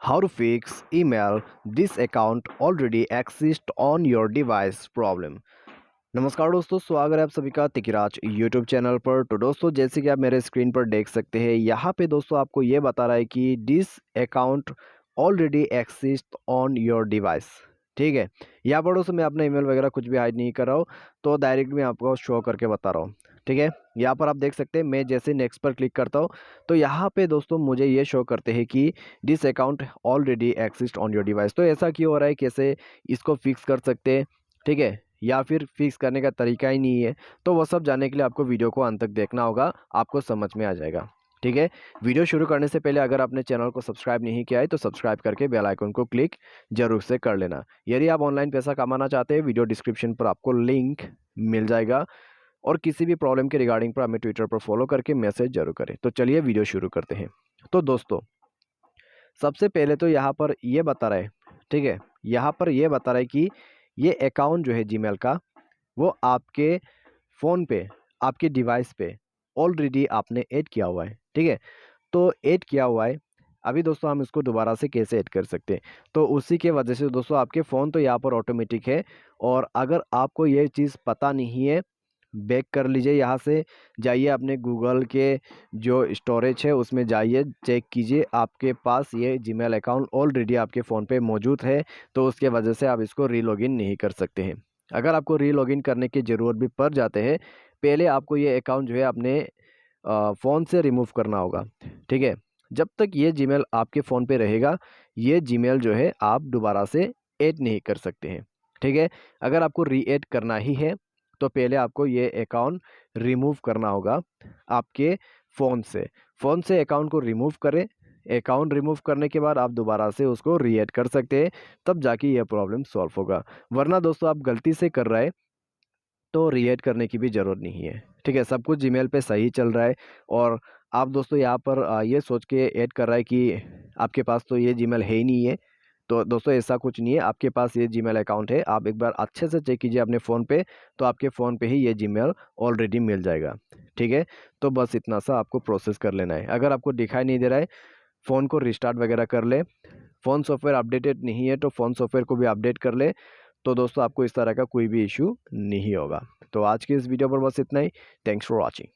How to fix email this account already exists on your device problem। नमस्कार दोस्तों, स्वागत है आप सभी का तिकिराज यूट्यूब चैनल पर। तो दोस्तों, जैसे कि आप मेरे स्क्रीन पर देख सकते हैं, यहाँ पे दोस्तों आपको ये बता रहा है कि this account already exist on your device. ठीक है, यहाँ पर दोस्तों मैं अपना ईमेल वगैरह कुछ भी हाइड नहीं कर रहा हूँ, तो डायरेक्ट मैं आपको शो करके बता रहा हूँ। ठीक है, यहाँ पर आप देख सकते हैं, मैं जैसे नेक्स्ट पर क्लिक करता हूँ तो यहाँ पे दोस्तों मुझे ये शो करते हैं कि this account already exist on your device. तो ऐसा क्यों हो रहा है, कैसे इसको फिक्स कर सकते हैं, ठीक है, या फिर फिक्स करने का तरीका ही नहीं है, तो वो सब जानने के लिए आपको वीडियो को अंत तक देखना होगा, आपको समझ में आ जाएगा। ठीक है, वीडियो शुरू करने से पहले अगर आपने चैनल को सब्सक्राइब नहीं किया है तो सब्सक्राइब करके बेल आइकन को क्लिक जरूर से कर लेना। यदि आप ऑनलाइन पैसा कमाना चाहते हैं, वीडियो डिस्क्रिप्शन पर आपको लिंक मिल जाएगा, और किसी भी प्रॉब्लम के रिगार्डिंग पर हमें ट्विटर पर फॉलो करके मैसेज जरूर करें। तो चलिए वीडियो शुरू करते हैं। तो दोस्तों, सबसे पहले तो यहाँ पर ये बता रहा है, ठीक है, यहाँ पर ये बता रहा है कि ये अकाउंट जो है जीमेल का, वो आपके फ़ोन पे, आपके डिवाइस पे ऑलरेडी आपने ऐड किया हुआ है। ठीक है, तो ऐड किया हुआ है। अभी दोस्तों हम इसको दोबारा से कैसे ऐड कर सकते हैं, तो उसी के वजह से दोस्तों आपके फ़ोन तो यहाँ पर ऑटोमेटिक है। और अगर आपको ये चीज़ पता नहीं है, बैक कर लीजिए, यहाँ से जाइए अपने गूगल के जो स्टोरेज है उसमें जाइए, चेक कीजिए, आपके पास ये जीमेल अकाउंट ऑलरेडी आपके फ़ोन पे मौजूद है, तो उसके वजह से आप इसको रीलॉगिन नहीं कर सकते हैं। अगर आपको रीलॉगिन करने की ज़रूरत भी पड़ जाते हैं, पहले आपको ये अकाउंट जो है अपने फ़ोन से रिमूव करना होगा। ठीक है, जब तक ये जीमेल आपके फ़ोन पे रहेगा, ये जीमेल जो है आप दोबारा से ऐड नहीं कर सकते हैं। ठीक है, अगर आपको रीऐड करना ही है तो पहले आपको ये अकाउंट रिमूव करना होगा आपके फ़ोन से अकाउंट को रिमूव करें। अकाउंट रिमूव करने के बाद आप दोबारा से उसको रीऐड कर सकते हैं, तब जाके ये प्रॉब्लम सॉल्व होगा। वरना दोस्तों आप गलती से कर रहे हैं तो रीऐड करने की भी ज़रूरत नहीं है। ठीक है, सब कुछ जीमेल पे सही चल रहा है, और आप दोस्तों यहाँ पर ये सोच के ऐड कर रहा है कि आपके पास तो ये जीमेल है ही नहीं है। तो दोस्तों ऐसा कुछ नहीं है, आपके पास ये जीमेल अकाउंट है। आप एक बार अच्छे से चेक कीजिए अपने फ़ोन पे, तो आपके फ़ोन पे ही ये जीमेल ऑलरेडी मिल जाएगा। ठीक है, तो बस इतना सा आपको प्रोसेस कर लेना है। अगर आपको दिखाई नहीं दे रहा है, फ़ोन को रिस्टार्ट वगैरह कर ले। फ़ोन सॉफ्टवेयर अपडेटेड नहीं है तो फ़ोन सॉफ्टवेयर को भी अपडेट कर ले, तो दोस्तों आपको इस तरह का कोई भी इशू नहीं होगा। तो आज की इस वीडियो पर बस इतना ही। Thanks for watching.